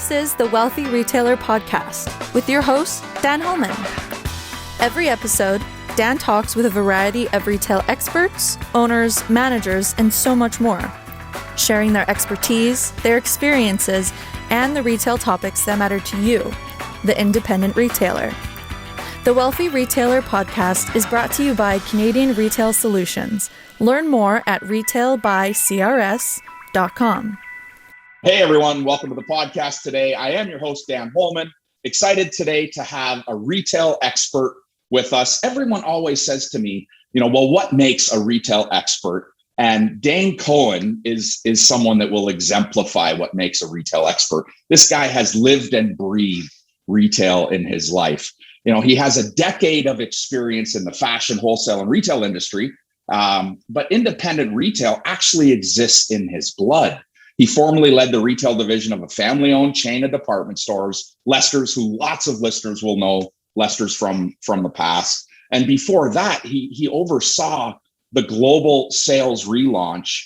This is the Wealthy Retailer Podcast with your host, Dan Holman. Every episode, Dan talks with a variety of retail experts, owners, managers, and so much more, sharing their expertise, their experiences, and the retail topics that matter to you, the independent retailer. The Wealthy Retailer Podcast is brought to you by Canadian Retail Solutions. Learn more at retailbycrs.com. Hey everyone, welcome to the podcast today. I am your host, Dan Holman. Excited today to have a retail expert with us. Everyone always says to me, well, what makes a retail expert? And Dane Cohen is someone that will exemplify what makes a retail expert. This guy has lived and breathed retail in his life. He has a decade of experience in the fashion, wholesale, and retail industry, but independent retail actually exists in his blood. He formerly led the retail division of a family-owned chain of department stores, Lester's, who lots of listeners will know Lester's from the past. And before that, he oversaw the global sales relaunch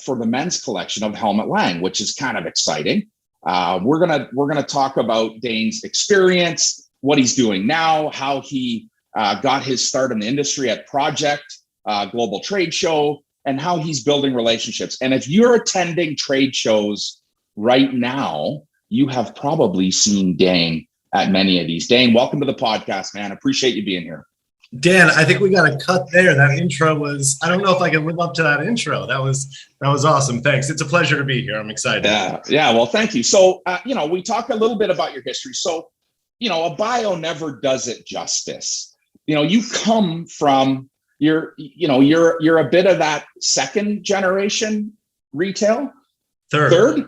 for the men's collection of Helmut Lang, which is kind of exciting. We're gonna talk about Dane's experience, what he's doing now, how he got his start in the industry at Project Global Trade Show, and how he's building relationships. And if you're attending trade shows right now, you have probably seen Dane at many of these. Dane, welcome to the podcast, man. Appreciate you being here. Dan, I think we got a cut there. That intro was, I don't know if I can live up to that intro. That was awesome. Thanks. It's a pleasure to be here. I'm excited. Yeah. Well, thank you. So, we talk a little bit about your history. So, a bio never does it justice. You come from, you're a bit of that second generation retail, third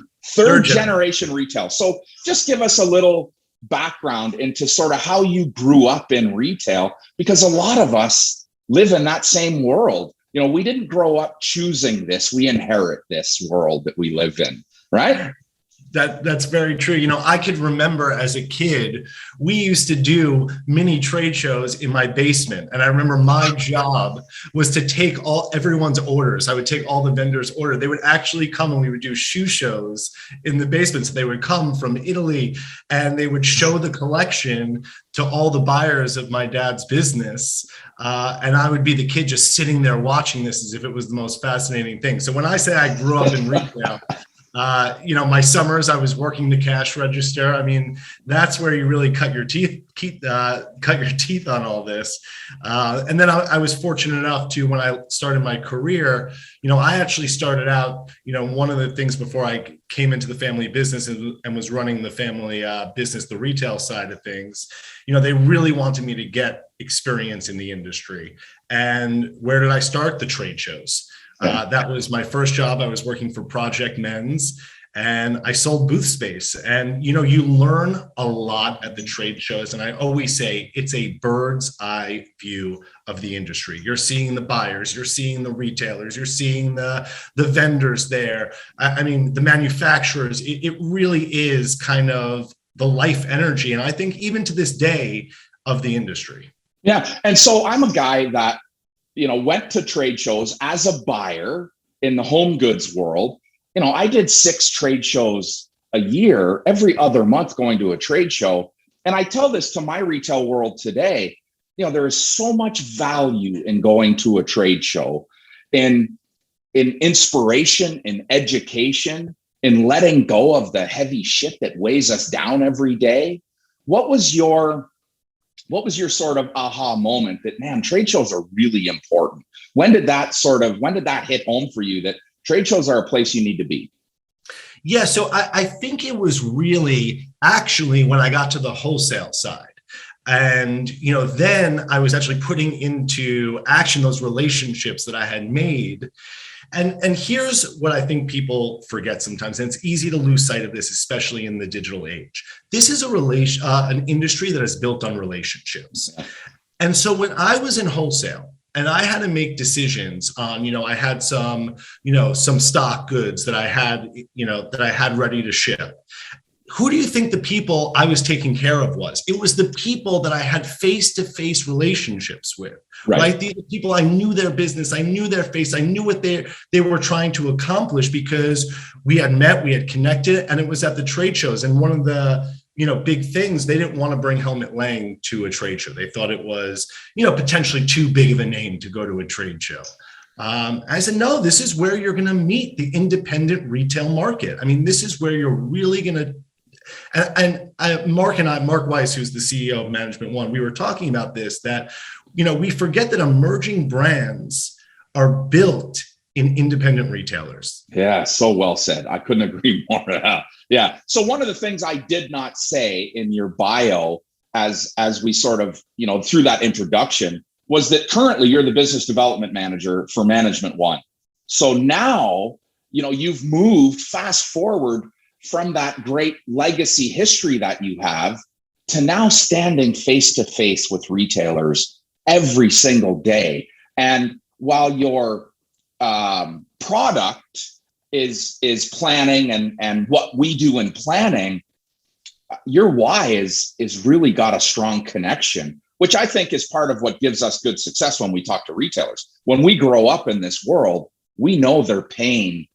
generation retail. So just give us a little background into sort of how you grew up in retail, because a lot of us live in that same world. We didn't grow up choosing this. We inherit this world that we live in, right? That's very true. I could remember as a kid, we used to do mini trade shows in my basement. And I remember my job was to take everyone's orders. I would take all the vendors' order. They would actually come and we would do shoe shows in the basement. So they would come from Italy and they would show the collection to all the buyers of my dad's business. And I would be the kid just sitting there watching this as if it was the most fascinating thing. So when I say I grew up in retail, my summers, I was working the cash register. I mean, that's where you really cut your teeth on all this. And then I was fortunate enough to, when I started my career, I actually started out, one of the things before I came into the family business and was running the family business, the retail side of things, they really wanted me to get experience in the industry. And where did I start? The trade shows. That was my first job. I was working for Project Men's and I sold booth space. And, you learn a lot at the trade shows. And I always say it's a bird's eye view of the industry. You're seeing the buyers, you're seeing the retailers, you're seeing the vendors there. I mean, the manufacturers, it really is kind of the life energy. And I think even to this day of the industry. Yeah. And so I'm a guy that, went to trade shows as a buyer in the home goods world. I did 6 trade shows a year, every other month going to a trade show. And I tell this to my retail world today, there is so much value in going to a trade show, in inspiration, in education, in letting go of the heavy shit that weighs us down every day. What was your sort of aha moment that, man, trade shows are really important? When did that hit home for you that trade shows are a place you need to be? Yeah, so I think it was really actually when I got to the wholesale side. And, then I was actually putting into action those relationships that I had made. And here's what I think people forget sometimes, and it's easy to lose sight of this, especially in the digital age. This is an industry that is built on relationships. And so when I was in wholesale and I had to make decisions on, I had some stock goods that I had ready to ship. who do you think the people I was taking care of was? It was the people that I had face-to-face relationships with, right? These people, I knew their business, I knew their face, I knew what they were trying to accomplish because we had met, we had connected, and it was at the trade shows. And one of the big things, they didn't want to bring Helmut Lang to a trade show. They thought it was, potentially too big of a name to go to a trade show. I said, no, this is where you're going to meet the independent retail market. I mean, this is where you're really going to. And Mark Weiss, who's the CEO of Management One, we were talking about this, that, we forget that emerging brands are built in independent retailers. Yeah, so well said. I couldn't agree more. Yeah. So one of the things I did not say in your bio as we sort of, through that introduction, was that currently you're the business development manager for Management One. So now, you've moved fast forward from that great legacy history that you have to now standing face to face with retailers every single day. And while your product is planning and what we do in planning, your why is really got a strong connection, which I think is part of what gives us good success when we talk to retailers. When we grow up in this world, we know their pain,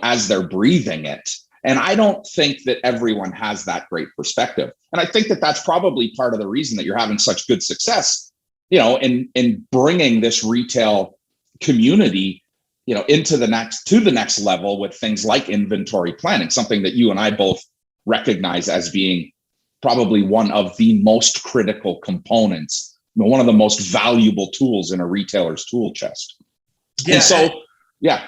as they're breathing it. And I don't think that everyone has that great perspective. And I think that that's probably part of the reason that you're having such good success, in bringing this retail community, to the next level with things like inventory planning, something that you and I both recognize as being probably one of the most critical components, one of the most valuable tools in a retailer's tool chest. Yeah. And so, yeah.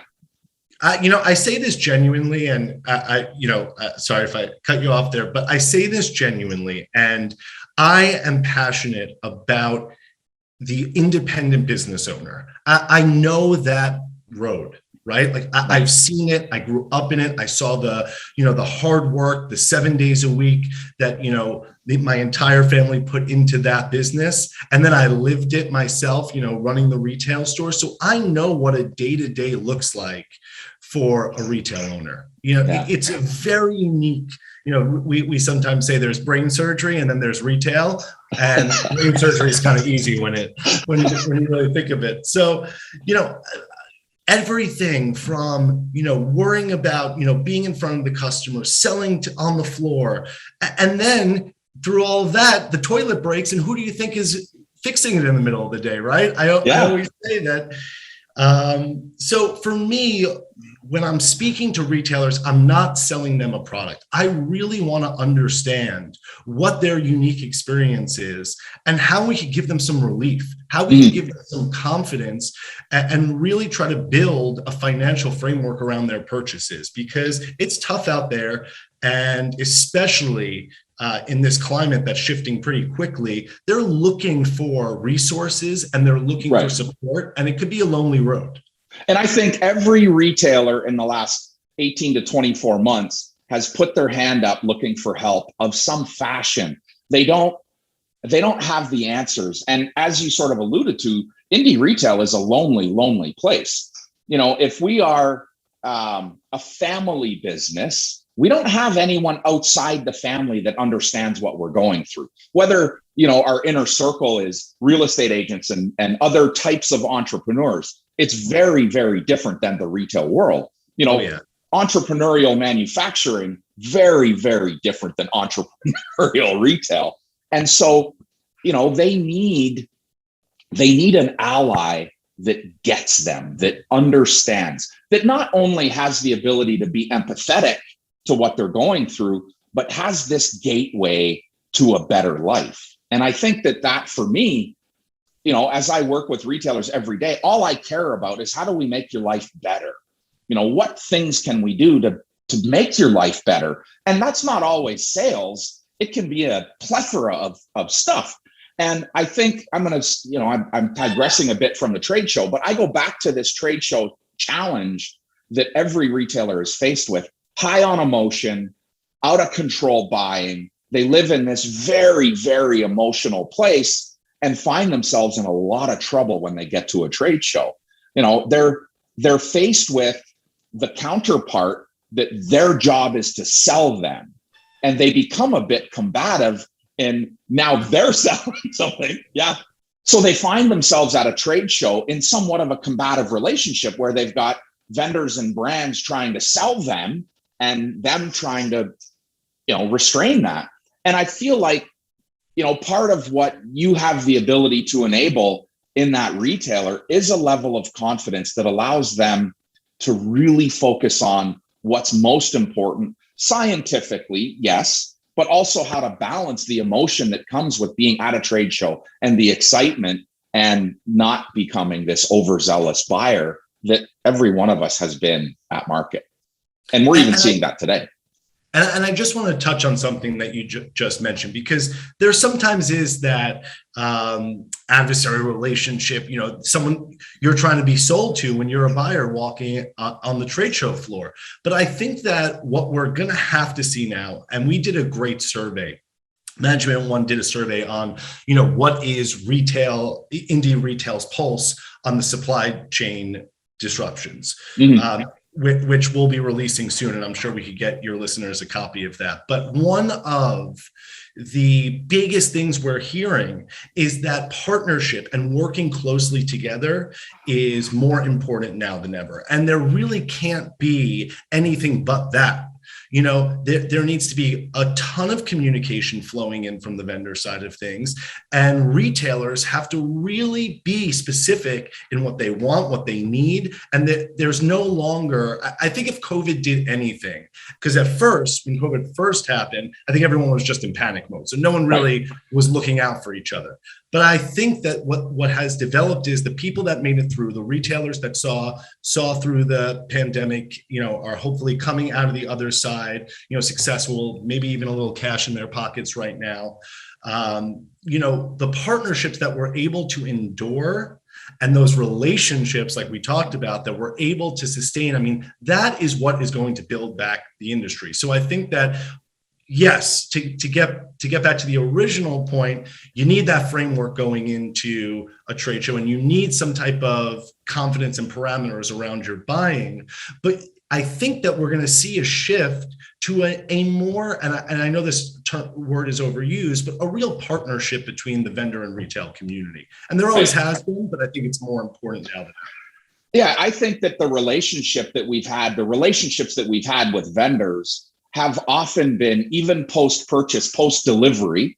I say this genuinely, and sorry if I cut you off there, but I say this genuinely, and I am passionate about the independent business owner. I know that road, right? Like I've seen it. I grew up in it. I saw the hard work, the 7 days a week that, my entire family put into that business. And then I lived it myself, running the retail store. So I know what a day-to-day looks like for a retail owner. It's a very unique, we sometimes say there's brain surgery and then there's retail, and brain surgery is kind of easy when you really think of it. So, everything from, worrying about, being in front of the customer, selling on the floor, and then through all of that, the toilet breaks, and who do you think is fixing it in the middle of the day, right? I always say that. So for me, when I'm speaking to retailers, I'm not selling them a product. I really want to understand what their unique experience is and how we can give them some relief, how we can give them some confidence, and really try to build a financial framework around their purchases, because it's tough out there. And especially in this climate that's shifting pretty quickly, they're looking for resources and they're looking for support, and it could be a lonely road. And I think every retailer in the last 18 to 24 months has put their hand up looking for help of some fashion. They don't have the answers. And as you sort of alluded to, indie retail is a lonely place. If we are a family business, we don't have anyone outside the family that understands what we're going through. Whether, our inner circle is real estate agents and other types of entrepreneurs, it's very, very different than the retail world. Entrepreneurial manufacturing, very, very different than entrepreneurial retail. And so, they need an ally that gets them, that understands, that not only has the ability to be empathetic to what they're going through, but has this gateway to a better life. And I think that for me, as I work with retailers every day, all I care about is how do we make your life better? What things can we do to make your life better? And that's not always sales. It can be a plethora of stuff. And I think I'm digressing a bit from the trade show, but I go back to this trade show challenge that every retailer is faced with. High on emotion, out of control buying. They live in this very, very emotional place and find themselves in a lot of trouble when they get to a trade show. They're faced with the counterpart that their job is to sell them. and they become a bit combative, and now they're selling something. Yeah. So they find themselves at a trade show in somewhat of a combative relationship where they've got vendors and brands trying to sell them and them trying to, restrain that. And I feel like, part of what you have the ability to enable in that retailer is a level of confidence that allows them to really focus on what's most important scientifically, yes, but also how to balance the emotion that comes with being at a trade show and the excitement and not becoming this overzealous buyer that every one of us has been at market. And we're even seeing that today. And I just want to touch on something that you just mentioned, because there sometimes is that adversary relationship, someone you're trying to be sold to when you're a buyer walking on the trade show floor. But I think that what we're going to have to see now, and we did a great survey, Management One did a survey on, what is indie retail's pulse on the supply chain disruptions. Mm-hmm. Which we'll be releasing soon, and I'm sure we could get your listeners a copy of that. But one of the biggest things we're hearing is that partnership and working closely together is more important now than ever. And there really can't be anything but that. There needs to be a ton of communication flowing in from the vendor side of things, and retailers have to really be specific in what they want, what they need, and that there's no longer, I think if COVID did anything, because at first, when COVID first happened, I think everyone was just in panic mode. So no one really was looking out for each other. But I think that what has developed is the people that made it through, the retailers that saw through the pandemic, are hopefully coming out of the other side, successful, maybe even a little cash in their pockets right now. The partnerships that we're able to endure and those relationships, like we talked about, that we're able to sustain, that is what is going to build back the industry. So I think that, yes, to get back to the original point, you need that framework going into a trade show, and you need some type of confidence and parameters around your buying. But I think that we're going to see a shift to a more, and I know this word is overused, but a real partnership between the vendor and retail community. And there always has been, but I think it's more important now than ever. Yeah, I think that the relationships that we've had with vendors have often been, even post-purchase, post-delivery,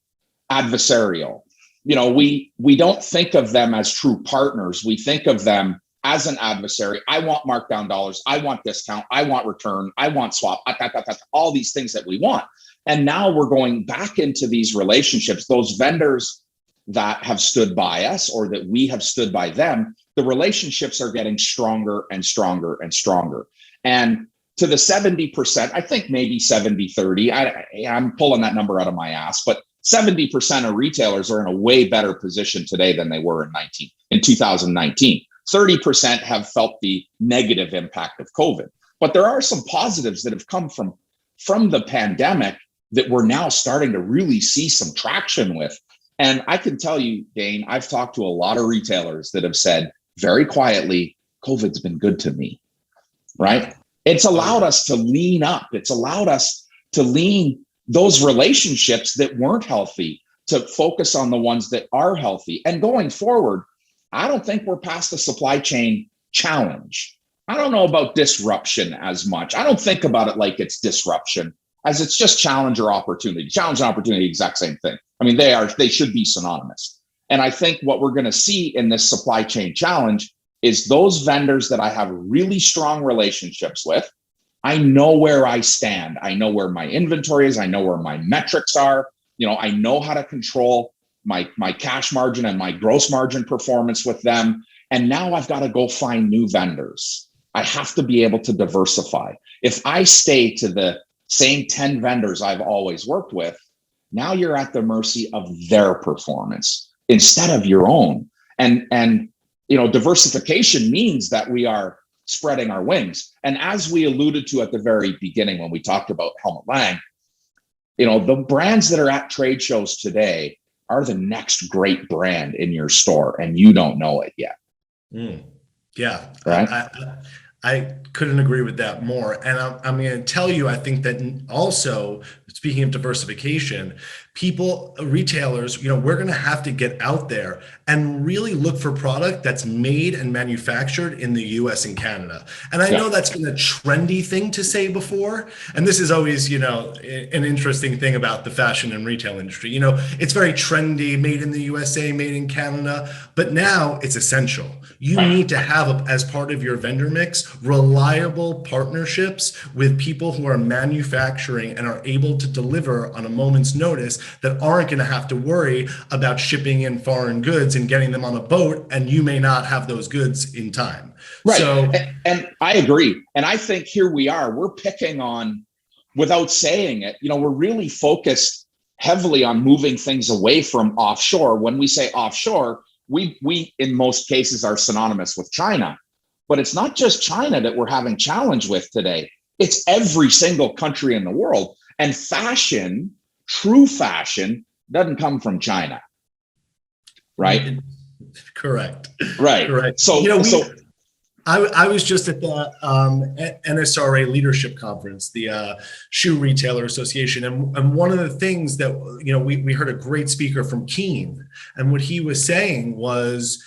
adversarial. We don't think of them as true partners. We think of them as an adversary. I want markdown dollars. I want discount. I want return. I want swap. All these things that we want. And now we're going back into these relationships. Those vendors that have stood by us, or that we have stood by them, the relationships are getting stronger and stronger and stronger. And to the 70%, I think maybe 70-30, I'm pulling that number out of my ass, but 70% of retailers are in a way better position today than they were in 2019. 30% have felt the negative impact of COVID. But there are some positives that have come from the pandemic that we're now starting to really see some traction with. And I can tell you, Dane, I've talked to a lot of retailers that have said very quietly, COVID's been good to me, right? It's allowed us to lean up. It's allowed us to lean those relationships that weren't healthy to focus on the ones that are healthy. And going forward, I don't think we're past the supply chain challenge. I don't know about disruption as much. I don't think about it like it's disruption, as it's just challenge or opportunity. Challenge and opportunity, exact same thing. They should be synonymous. And I think what we're going to see in this supply chain challenge is those vendors that I have really strong relationships with. I know where I stand. I know where my inventory is. I know where my metrics are. I know how to control my cash margin and my gross margin performance with them. And now I've got to go find new vendors. I have to be able to diversify. If I stay to the same 10 vendors I've always worked with, now you're at the mercy of their performance instead of your own. And diversification means that we are spreading our wings. And as we alluded to at the very beginning when we talked about Helmut Lang, the brands that are at trade shows today are the next great brand in your store, and you don't know it yet. Yeah. Right. I couldn't agree with that more. And I'm going to tell you, I think that also, speaking of diversification, retailers, we're going to have to get out there and really look for product that's made and manufactured in the US and Canada. And I know that's been a trendy thing to say before. And this is always, an interesting thing about the fashion and retail industry. It's very trendy, made in the USA, made in Canada, but now it's essential. You need to have, as part of your vendor mix, reliable partnerships with people who are manufacturing and are able to deliver on a moment's notice, that aren't going to have to worry about shipping in foreign goods and getting them on a boat, and you may not have those goods in time. Right. So, and I agree. And I think here we're picking on, without saying it, we're really focused heavily on moving things away from offshore. When we say offshore, we in most cases are synonymous with China, but it's not just China that we're having challenge with today. It's every single country in the world. And fashion, true fashion, doesn't come from China, right? Correct. Right. Correct. So, I was just at the NSRA Leadership Conference, the Shoe Retailer Association, and one of the things that we heard a great speaker from Keen, and what he was saying was,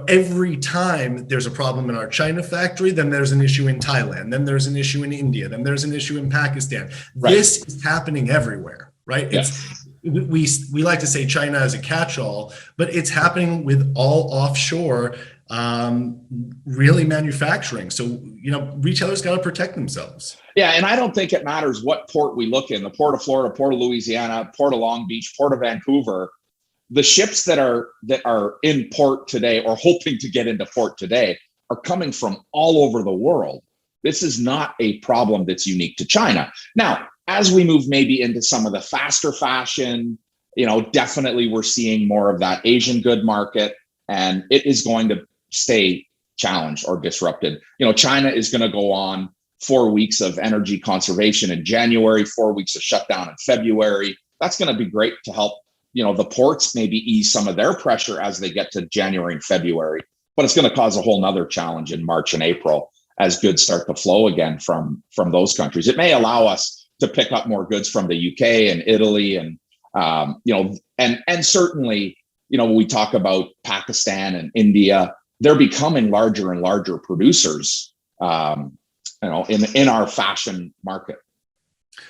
every time there's a problem in our China factory, then there's an issue in Thailand, then there's an issue in India, then there's an issue in Pakistan. Right. This is happening everywhere, right? Yes. We like to say China as a catch-all, but it's happening with all offshore really manufacturing. So, retailers got to protect themselves. Yeah. And I don't think it matters what port we look in, the Port of Florida, Port of Louisiana, Port of Long Beach, Port of Vancouver. The ships that are in port today, or hoping to get into port today, are coming from all over the world. This is not a problem that's unique to China. Now, as we move maybe into some of the faster fashion, definitely we're seeing more of that Asian good market, and it is going to stay challenged or disrupted. China is going to go on 4 weeks of energy conservation in January, 4 weeks of shutdown in February. That's going to be great to help, the ports maybe ease some of their pressure as they get to January and February, but it's going to cause a whole nother challenge in March and April as goods start to flow again from those countries. It may allow us to pick up more goods from the UK and Italy, and and certainly, when we talk about Pakistan and India, they're becoming larger and larger producers, in our fashion market.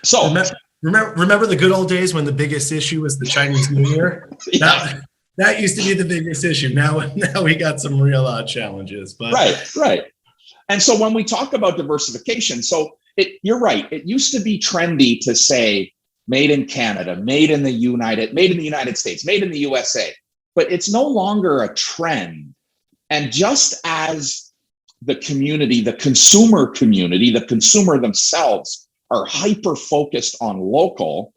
So remember the good old days when the biggest issue was the Chinese New Year? Yeah. That used to be the biggest issue. Now we got some real challenges. But right. And so when we talk about diversification, you're right. It used to be trendy to say made in Canada, made in the United States, made in the USA, but it's no longer a trend. And just as the community, the consumer community, the consumer themselves are hyper focused on local,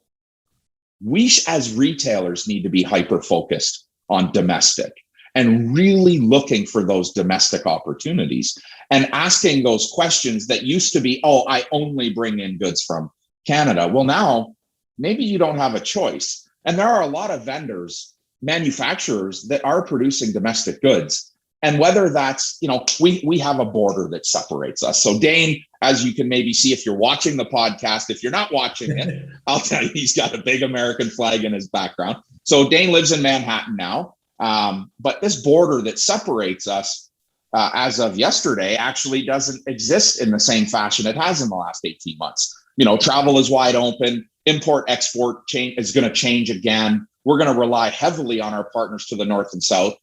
we as retailers need to be hyper focused on domestic and really looking for those domestic opportunities and asking those questions that used to be, I only bring in goods from Canada. Well, now maybe you don't have a choice. And there are a lot of vendors, manufacturers that are producing domestic goods. And whether that's, we have a border that separates us. So Dane, as you can maybe see if you're watching the podcast, if you're not watching it, I'll tell you, he's got a big American flag in his background. So Dane lives in Manhattan now. But this border that separates us as of yesterday actually doesn't exist in the same fashion it has in the last 18 months. Travel is wide open. Import-export is going to change again. We're going to rely heavily on our partners to the north and south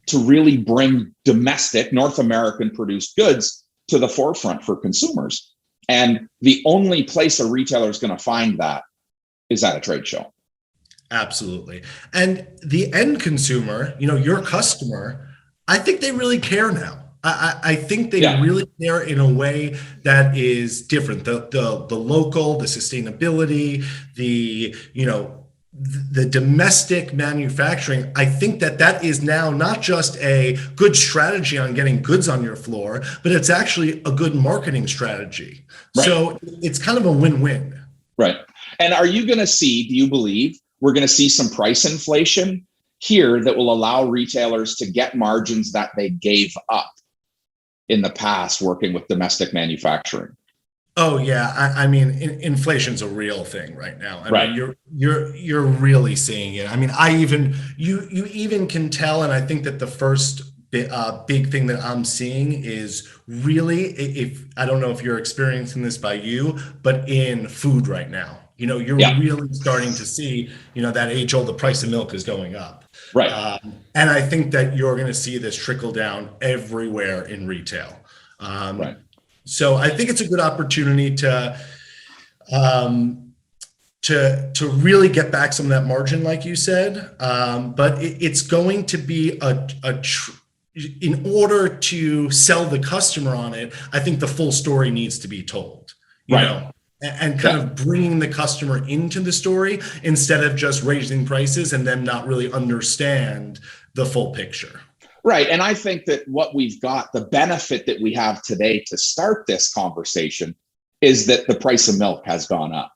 to really bring domestic North American produced goods to the forefront for consumers. And the only place a retailer is going to find that is at a trade show. Absolutely. And the end consumer, your customer, I think they really care now. I think they really care in a way that is different. The local, the sustainability, the domestic manufacturing, I think that is now not just a good strategy on getting goods on your floor, but it's actually a good marketing strategy. Right. So it's kind of a win-win. Right. And are you going to see, do you believe we're going to see some price inflation here that will allow retailers to get margins that they gave up in the past working with domestic manufacturing. Oh yeah, I mean, inflation's a real thing right now. I Right. mean, you're really seeing it. I mean, you even can tell, and I think that the first big thing that I'm seeing is really, if I don't know if you're experiencing this by you, but in food right now, you're Yeah. really starting to see, that age old, the price of milk is going up. Right. And I think that you're going to see this trickle down everywhere in retail. Right. So I think it's a good opportunity to really get back some of that margin, like you said. But it's going to be in order to sell the customer on it, I think the full story needs to be told. And kind of bringing the customer into the story instead of just raising prices and them not really understand the full picture. Right. And I think that what we've got, the benefit that we have today to start this conversation is that the price of milk has gone up,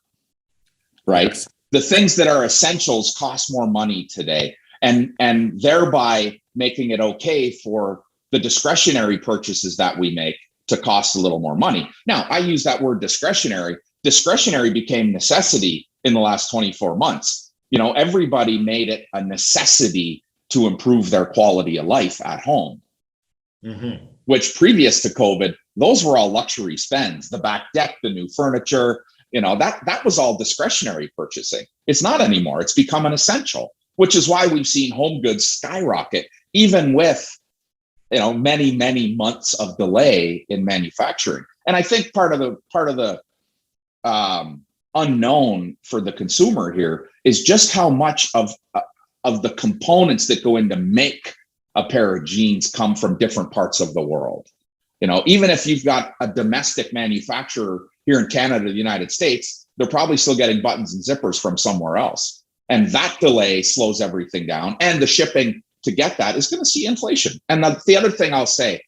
right? Yes. The things that are essentials cost more money today, and thereby making it okay for the discretionary purchases that we make to cost a little more money. Now, I use that word discretionary. Discretionary became necessity in the last 24 months. Everybody made it a necessity to improve their quality of life at home, which previous to COVID, those were all luxury spends. The back deck, the new furniture, that was all discretionary purchasing. It's not anymore. It's become an essential, which is why we've seen home goods skyrocket, even with many, many months of delay in manufacturing. And I think part of the unknown for the consumer here is just how much of the components that go into make a pair of jeans come from different parts of the world. Even if you've got a domestic manufacturer here in Canada, the United States, they're probably still getting buttons and zippers from somewhere else. And that delay slows everything down. And the shipping to get that is going to see inflation. And the other thing I'll say,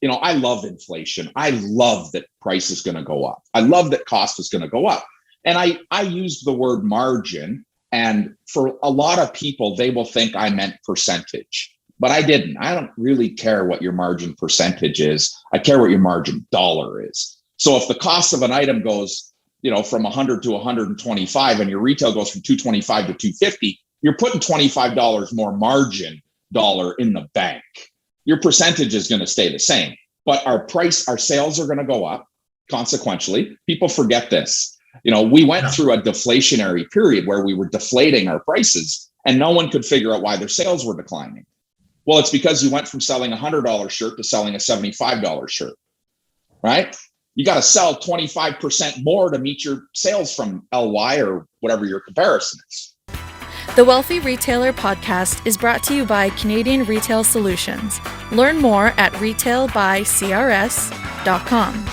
I love inflation. I love that price is going to go up. I love that cost is going to go up. And I used the word margin. And for a lot of people, they will think I meant percentage, but I didn't. I don't really care what your margin percentage is. I care what your margin dollar is. So if the cost of an item goes, from 100 to 125 and your retail goes from 225 to 250, you're putting $25 more margin dollar in the bank. Your percentage is going to stay the same, but our sales are going to go up consequentially. People forget this. We went through a deflationary period where we were deflating our prices and no one could figure out why their sales were declining. Well, it's because you went from selling a $100 shirt to selling a $75 shirt, right? You got to sell 25% more to meet your sales from LY or whatever your comparison is. The Wealthy Retailer podcast is brought to you by Canadian Retail Solutions. Learn more at retailbycrs.com.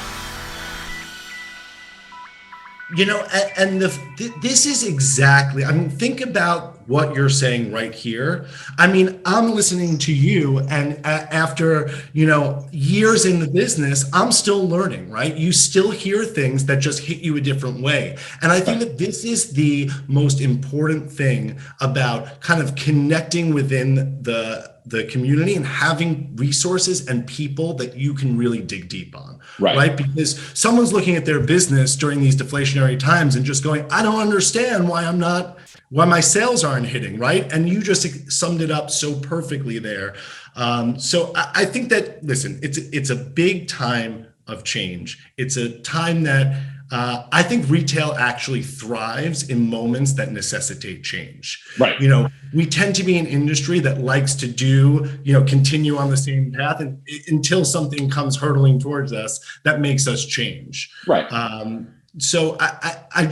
This is exactly, think about what you're saying right here. I'm listening to you, and after, years in the business, I'm still learning, right? You still hear things that just hit you a different way. And I think that this is the most important thing about kind of connecting within the community and having resources and people that you can really dig deep on, right? Because someone's looking at their business during these deflationary times and just going, I don't understand why my sales aren't hitting, right? And you just summed it up so perfectly there. So I think that, listen, it's a big time of change. It's a time that I think retail actually thrives in moments that necessitate change. Right. We tend to be an industry that likes to continue on the same path until something comes hurtling towards us that makes us change. Right. So I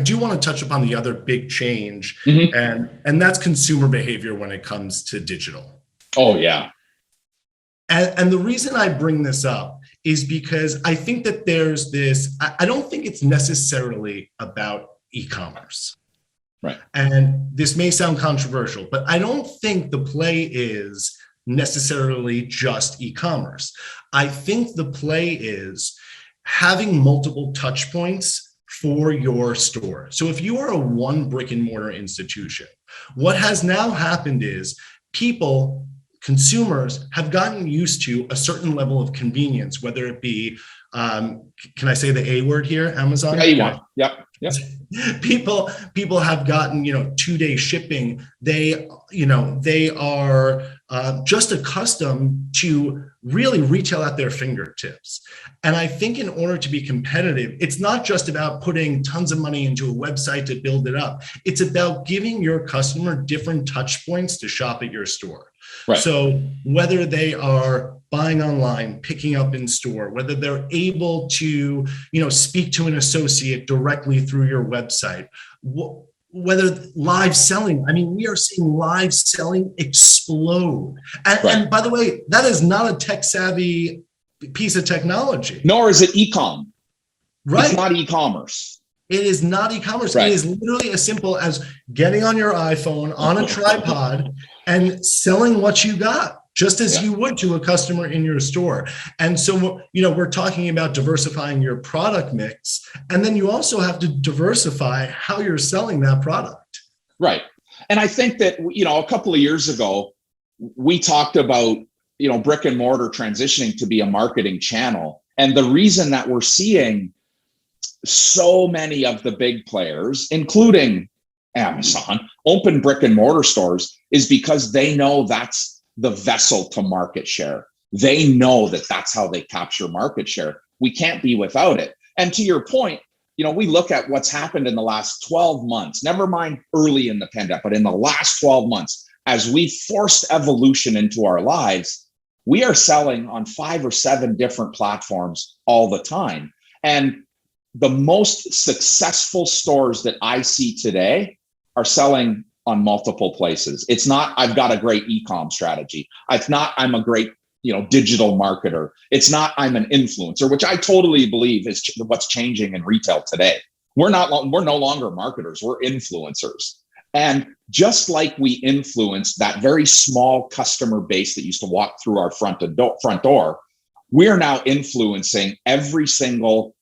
do want to touch upon the other big change, and that's consumer behavior when it comes to digital. Oh, yeah. And the reason I bring this up is because I think that there's this, I don't think it's necessarily about e-commerce. Right. And this may sound controversial, but I don't think the play is necessarily just e-commerce. I think the play is having multiple touch points for your store. So if you are a one brick and mortar institution, what has now happened is consumers have gotten used to a certain level of convenience, whether it be, can I say the A word here, Amazon? Yeah, you want. Yep. People have gotten, 2-day shipping. They are just accustomed to really retail at their fingertips. And I think in order to be competitive, it's not just about putting tons of money into a website to build it up. It's about giving your customer different touch points to shop at your store. Right. So whether they are buying online, picking up in store, whether they're able to, speak to an associate directly through your website, whether live selling. I mean, we are seeing live selling explode. And by the way, that is not a tech savvy piece of technology. Nor is it e-com. Right. It's not e-commerce. It is not e-commerce. Right. It is literally as simple as getting on your iPhone on a tripod and selling what you got, just as you would to a customer in your store. And so, we're talking about diversifying your product mix, and then you also have to diversify how you're selling that product. Right. And I think that, a couple of years ago, we talked about, brick and mortar transitioning to be a marketing channel. And the reason that we're seeing so many of the big players, including Amazon, open brick and mortar stores is because they know that's the vessel to market share. They know that that's how they capture market share. We can't be without it. And to your point, we look at what's happened in the last 12 months, never mind early in the pandemic, but in the last 12 months, as we forced evolution into our lives, we are selling on 5 or 7 different platforms all the time. And the most successful stores that I see today are selling on multiple places. It's not, I've got a great e-com strategy. It's not, I'm a great, digital marketer. It's not, I'm an influencer, which I totally believe is what's changing in retail today. We're no longer marketers, we're influencers. And just like we influenced that very small customer base that used to walk through our front door, we are now influencing every single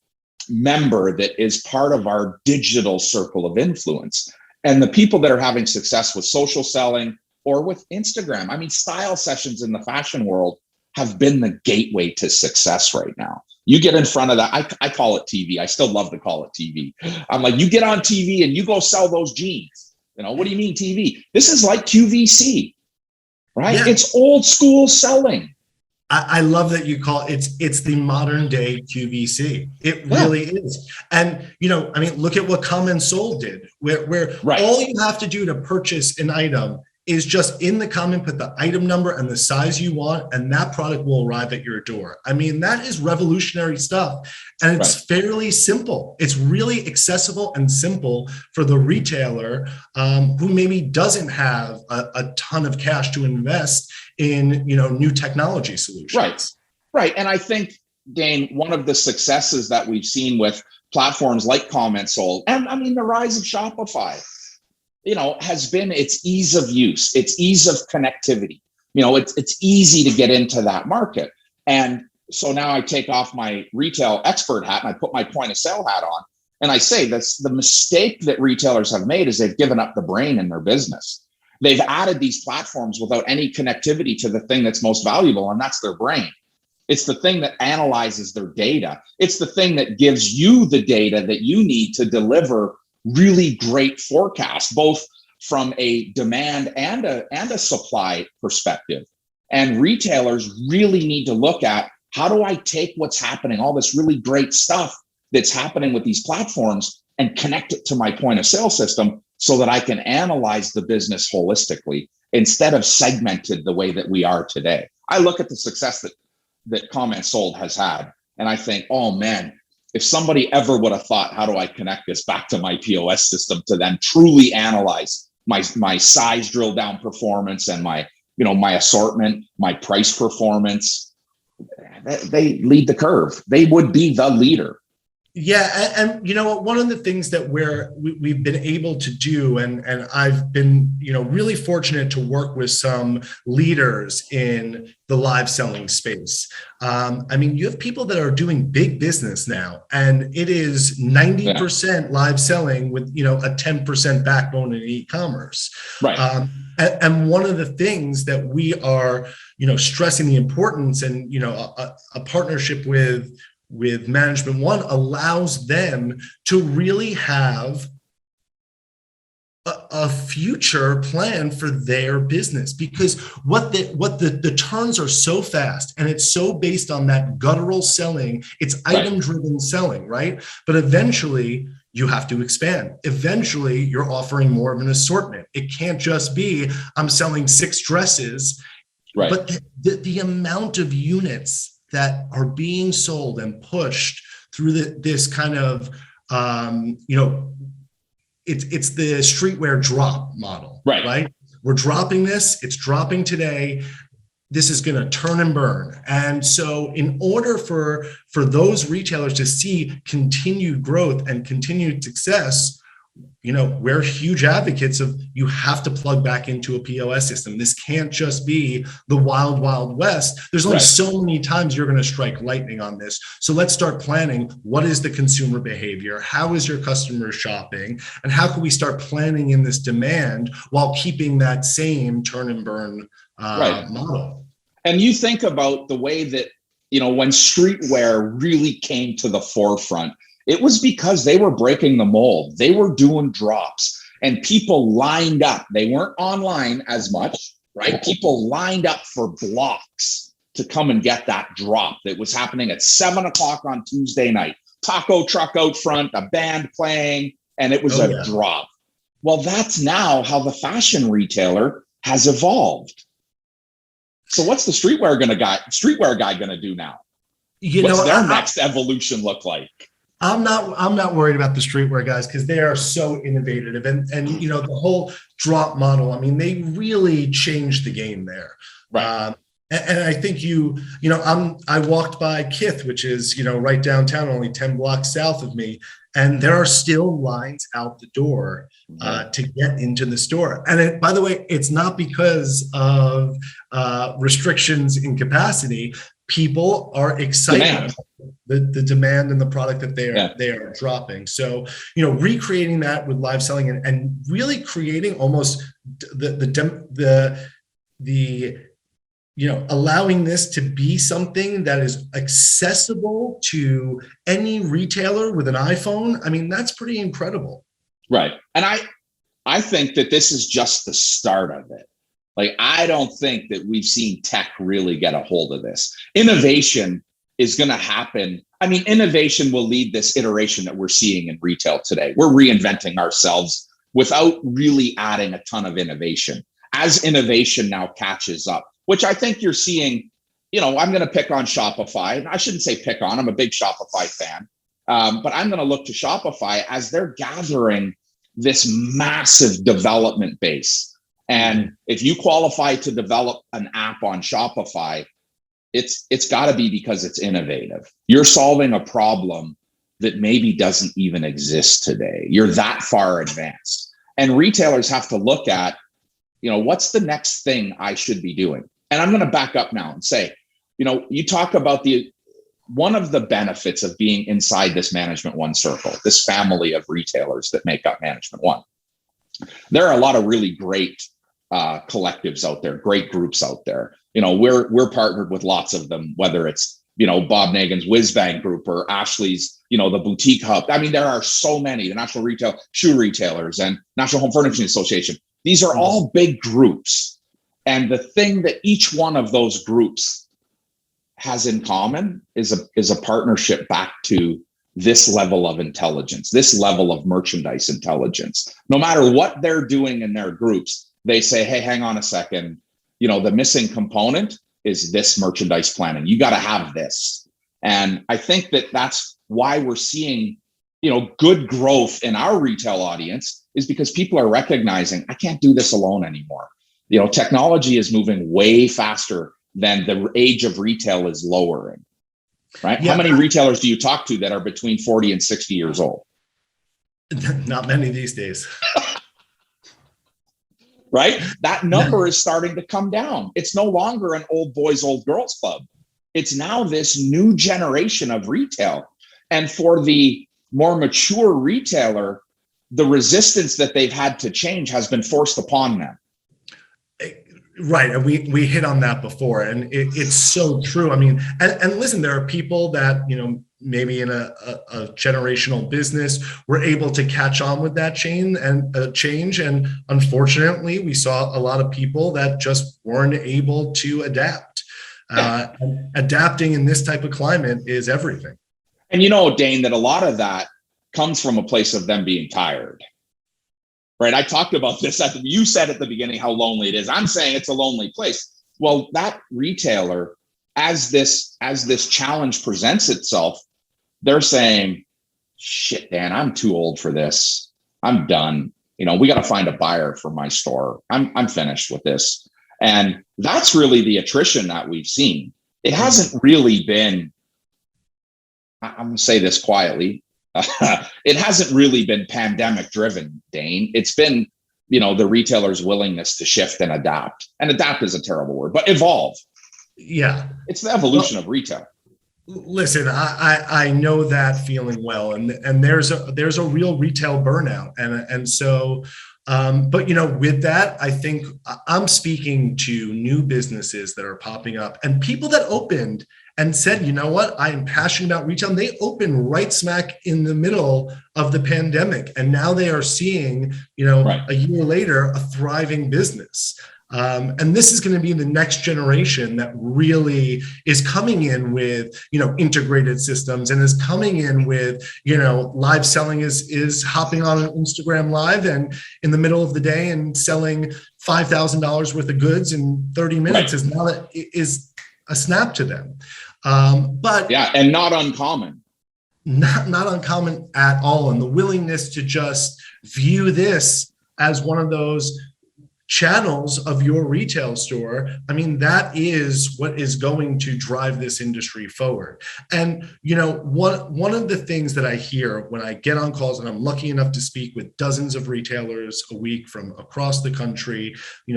member that is part of our digital circle of influence. And the people that are having success with social selling or with Instagram, I mean, style sessions in the fashion world have been the gateway to success right now. You get in front of that. I call it TV. I still love to call it TV. I'm like, you get on TV and you go sell those jeans. What do you mean TV? This is like QVC, right? Yeah. It's old school selling. I love that you call it's the modern day QVC. It really is. And, look at what Come and Sold did, where all you have to do to purchase an item is just in the comment, put the item number and the size you want, and that product will arrive at your door. I mean, that is revolutionary stuff. And it's fairly simple. It's really accessible and simple for the retailer who maybe doesn't have a ton of cash to invest in, new technology solutions. Right. And I think, Dane, one of the successes that we've seen with platforms like Come and Sold, and I mean, the rise of Shopify, has been its ease of use, its ease of connectivity. It's easy to get into that market. And so now I take off my retail expert hat and I put my point of sale hat on. And I say that's the mistake that retailers have made is they've given up the brain in their business. They've added these platforms without any connectivity to the thing that's most valuable, and that's their brain. It's the thing that analyzes their data. It's the thing that gives you the data that you need to deliver really great forecasts, both from a demand and a supply perspective. And retailers really need to look at, how do I take what's happening, all this really great stuff that's happening with these platforms, and connect it to my point of sale system so that I can analyze the business holistically instead of segmented the way that we are today. I look at the success that Come and Sold has had, and I think, oh man, if somebody ever would have thought, how do I connect this back to my POS system to then truly analyze my size drill down performance and my assortment, my price performance, they lead the curve. They would be the leader. Yeah, and you know what? One of the things that we've been able to do, and I've been really fortunate to work with some leaders in the live selling space. I mean, you have people that are doing big business now, and it is 90% live selling with a 10% backbone in e-commerce. Right. And one of the things that we are stressing the importance, and a partnership with Management One allows them to really have a future plan for their business, because what the turns are so fast, and it's so based on that guttural selling. It's item driven selling, right? But eventually you have to expand. Eventually you're offering more of an assortment. It can't just be I'm selling 6 dresses, but the amount of units that are being sold and pushed through this kind of, it's the streetwear drop model, right? We're dropping this, it's dropping today. This is going to turn and burn. And so in order for those retailers to see continued growth and continued success, we're huge advocates of, you have to plug back into a POS system. This can't just be the wild, wild west. There's only so many times you're going to strike lightning on this. So let's start planning. What is the consumer behavior? How is your customer shopping? And how can we start planning in this demand while keeping that same turn and burn model? And you think about the way that, when streetwear really came to the forefront, it was because they were breaking the mold. They were doing drops, and people lined up. They weren't online as much, right? People lined up for blocks to come and get that drop that was happening at 7:00 on Tuesday night. Taco truck out front, a band playing, and it was a drop. Well, that's now how the fashion retailer has evolved. So what's the streetwear guy going to do now? What's their next evolution look like? I'm not worried about the streetwear guys, because they are so innovative, and the whole drop model. I mean, they really changed the game there. Right. And I think I walked by Kith, which is right downtown, only 10 blocks south of me, and there are still lines out the door to get into the store. And by the way, it's not because of restrictions in capacity. People are excited about the demand and the product that they are dropping. So, recreating that with live selling and really creating almost allowing this to be something that is accessible to any retailer with an iPhone. I mean, that's pretty incredible. Right. And I think that this is just the start of it. Like, I don't think that we've seen tech really get a hold of this. Innovation is going to happen. I mean, innovation will lead this iteration that we're seeing in retail today. We're reinventing ourselves without really adding a ton of innovation. As innovation now catches up, which I think you're seeing, I'm going to pick on Shopify. I shouldn't say pick on, I'm a big Shopify fan. But I'm going to look to Shopify as they're gathering this massive development base. And if you qualify to develop an app on Shopify, it's got to be because it's innovative. You're solving a problem that maybe doesn't even exist today. You're that far advanced. And retailers have to look at, what's the next thing I should be doing? And I'm going to back up now and say, you talk about one of the benefits of being inside this Management One circle, this family of retailers that make up Management One. There are a lot of really great collectives out there, great groups out there. We're partnered with lots of them, whether it's, Bob Nagan's Whiz Bang group or Ashley's, the Boutique Hub. I mean, there are so many, the National Retail Shoe Retailers and National Home Furnishing Association. These are all big groups. And the thing that each one of those groups has in common is a partnership back to this level of intelligence, this level of merchandise intelligence. No matter what they're doing in their groups, they say, hey, hang on a second. The missing component is this merchandise planning. You got to have this. And I think that that's why we're seeing, good growth in our retail audience, is because people are recognizing, I can't do this alone anymore. Technology is moving way faster than the age of retail is lowering. right? Yeah. How many retailers do you talk to that are between 40 and 60 years old? Not many these days. Right? That number is starting to come down. It's no longer an old boys, old girls club. It's now this new generation of retail. And for the more mature retailer, the resistance that they've had to change has been forced upon them. Right. And we hit on that before. And it's so true. I mean, and listen, there are people that, maybe in a generational business were able to catch on with that change. And unfortunately, we saw a lot of people that just weren't able to adapt. Adapting in this type of climate is everything. And Dane, that a lot of that comes from a place of them being tired. Right. I talked about this. You said at the beginning how lonely it is. I'm saying it's a lonely place. Well, that retailer, as this challenge presents itself, they're saying, shit, Dan, I'm too old for this. I'm done. We got to find a buyer for my store. I'm finished with this. And that's really the attrition that we've seen. It hasn't really been, I'm going to say this quietly, it hasn't really been pandemic driven, Dane. It's been, the retailer's willingness to shift and adapt. And adapt is a terrible word, but evolve. Yeah. It's the evolution of retail. Listen, I know that feeling well, and there's a real retail burnout, and so, but with that, I think I'm speaking to new businesses that are popping up and people that opened and said, you know what, I am passionate about retail. And they opened right smack in the middle of the pandemic, and now they are seeing, right, a year later, a thriving business. And this is going to be the next generation that really is coming in with, integrated systems, and is coming in with, live selling is hopping on an Instagram live and in the middle of the day and selling $5,000 worth of goods in 30 minutes right. is a snap to them. But yeah, and not uncommon. Not uncommon at all. And the willingness to just view this as one of those channels of your retail store, I mean, that is what is going to drive this industry forward. And, one of the things that I hear when I get on calls, and I'm lucky enough to speak with dozens of retailers a week from across the country,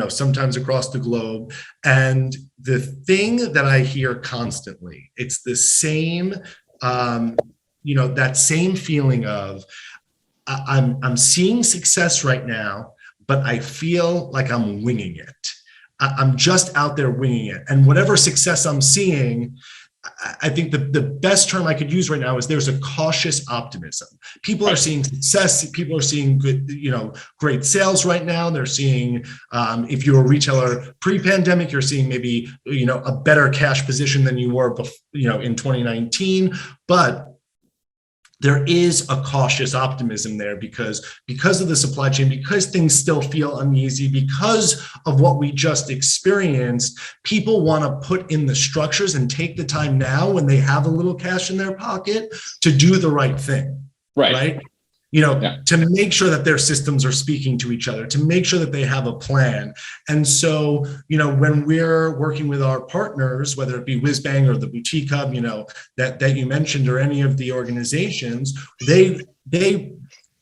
sometimes across the globe. And the thing that I hear constantly, it's the same, that same feeling of, I'm seeing success right now, but I feel like I'm winging it. I'm just out there winging it. And whatever success I'm seeing, I think the best term I could use right now is there's a cautious optimism. People are seeing success. People are seeing good, great sales right now. They're seeing, if you're a retailer pre-pandemic, you're seeing maybe, a better cash position than you were, in 2019. But there is a cautious optimism there because of the supply chain, because things still feel uneasy, because of what we just experienced. People want to put in the structures and take the time now when they have a little cash in their pocket to do the right thing. Right. To make sure that their systems are speaking to each other, to make sure that they have a plan. And so, when we're working with our partners, whether it be Whizbang or the Boutique Hub, that you mentioned, or any of the organizations, they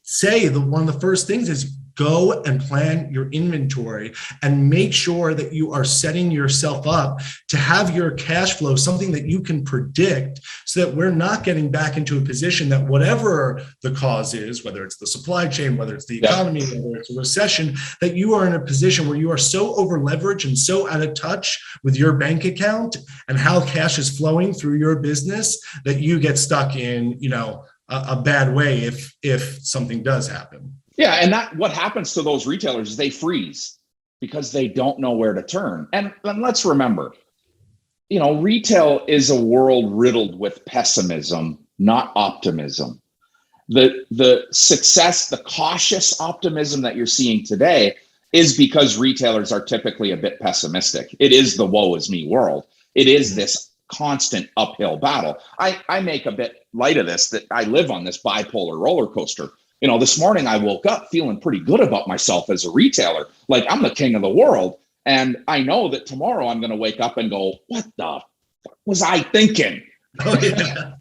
say that one of the first things is go and plan your inventory and make sure that you are setting yourself up to have your cash flow, something that you can predict, so that we're not getting back into a position that whatever the cause is, whether it's the supply chain, whether it's the economy, whether it's a recession, that you are in a position where you are so over leveraged and so out of touch with your bank account and how cash is flowing through your business that you get stuck in, a bad way if something does happen. Yeah, and what happens to those retailers is they freeze because they don't know where to turn. And let's remember, retail is a world riddled with pessimism, not optimism. The success, the cautious optimism that you're seeing today is because retailers are typically a bit pessimistic. It is the woe is me world. It is this constant uphill battle. I make a bit light of this, that I live on this bipolar roller coaster. This morning I woke up feeling pretty good about myself as a retailer. Like I'm the king of the world. And I know that tomorrow I'm going to wake up and go, what the fuck was I thinking? Oh, yeah.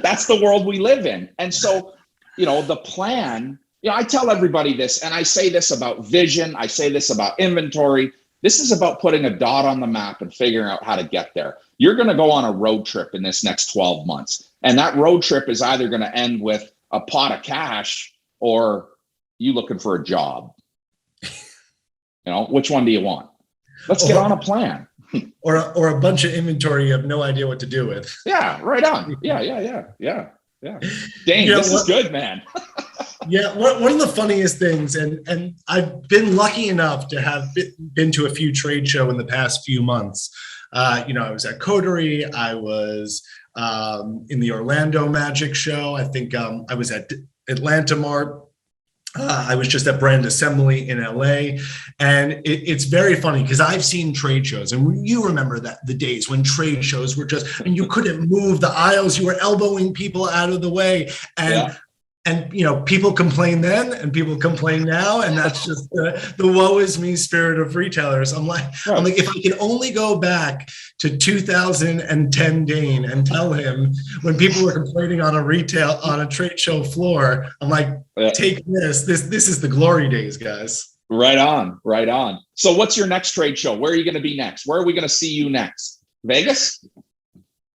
That's the world we live in. And so, the plan, I tell everybody this, and I say this about vision. I say this about inventory. This is about putting a dot on the map and figuring out how to get there. You're going to go on a road trip in this next 12 months. And that road trip is either going to end with a pot of cash or you looking for a job. Which one do you want? Let's get on a plan. Or a bunch of inventory you have no idea what to do with. Yeah, right on. Yeah. Dane, this is good, man. Yeah, one of the funniest things, and I've been lucky enough to have been to a few trade shows in the past few months. I was at Coterie. I was in the Orlando Magic Show. I think I was at Atlanta Mart. I was just at Brand Assembly in LA, and it's very funny because I've seen trade shows, and you remember the days when trade shows were just, and you couldn't move the aisles, you were elbowing people out of the way, and people complain then, and people complain now, and that's just the woe is me spirit of retailers. I'm like, if I can only go back to 2010 Dane and tell him when people were complaining on a trade show floor, I'm like, take this. This is the glory days, guys. Right on. So what's your next trade show? Where are you going to be next? Where are we going to see you next? Vegas?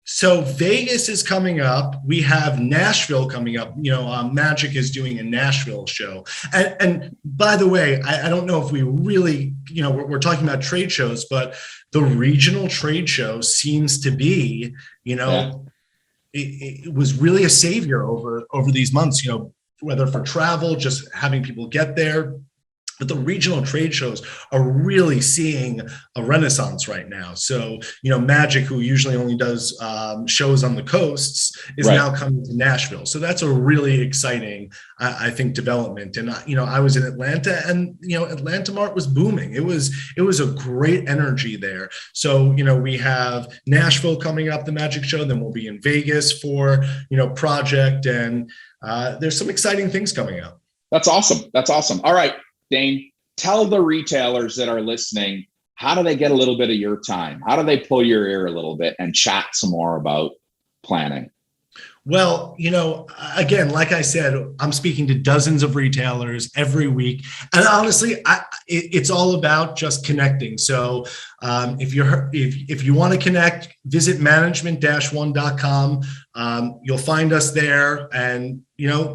So Vegas is coming up. We have Nashville coming up. Magic is doing a Nashville show. And by the way, I don't know if we really, we're talking about trade shows, but the regional trade show seems to be, it was really a savior over these months, whether for travel, just having people get there. But the regional trade shows are really seeing a renaissance right now. So, Magic, who usually only does shows on the coasts, is now coming to Nashville. So that's a really exciting, I think, development. And, I was in Atlanta, and, Atlanta Mart was booming. It was a great energy there. So, we have Nashville coming up, the Magic show, then we'll be in Vegas for, Project. And there's some exciting things coming up. That's awesome. All right. Dane, tell the retailers that are listening, how do they get a little bit of your time? How do they pull your ear a little bit and chat some more about planning? Well, again, like I said, I'm speaking to dozens of retailers every week. And honestly, it's all about just connecting. So if you want to connect, visit management-one.com. You'll find us there and,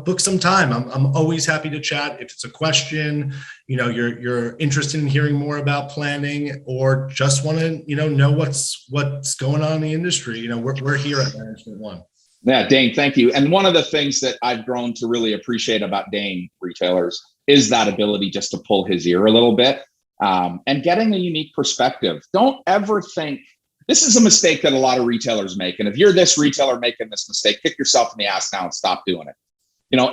book some time. I'm always happy to chat. If it's a question, you're interested in hearing more about planning or just want to, know what's going on in the industry, we're here at Management One. Yeah, Dane, thank you. And one of the things that I've grown to really appreciate about Dane retailers is that ability just to pull his ear a little bit and getting a unique perspective. Don't ever think, this is a mistake that a lot of retailers make. And if you're this retailer making this mistake, kick yourself in the ass now and stop doing it.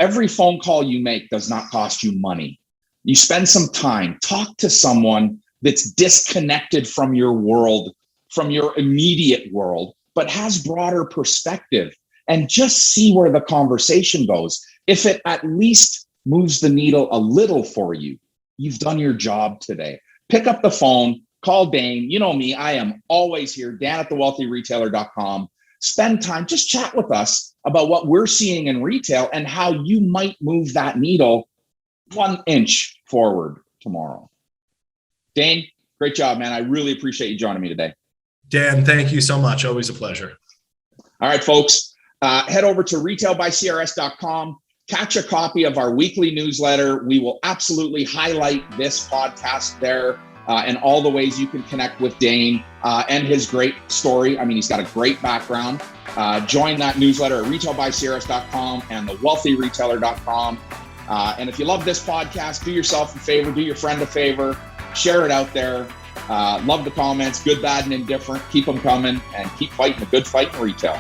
Every phone call you make does not cost you money. You spend some time, talk to someone that's disconnected from your world, from your immediate world, but has broader perspective. And just see where the conversation goes. If it at least moves the needle a little for you, you've done your job today. Pick up the phone, call Dane. You know me, I am always here, Dan@thewealthyretailer.com. Spend time, just chat with us about what we're seeing in retail and how you might move that needle 1 inch forward tomorrow. Dane, great job, man. I really appreciate you joining me today. Dan, thank you so much. Always a pleasure. All right, folks. Head over to retailbycrs.com, catch a copy of our weekly newsletter. We will absolutely highlight this podcast there and all the ways you can connect with Dane and his great story. I mean, he's got a great background. Join that newsletter at retailbycrs.com and thewealthyretailer.com. And if you love this podcast, do yourself a favor, do your friend a favor, share it out there. Love the comments, good, bad, and indifferent. Keep them coming and keep fighting the good fight in retail.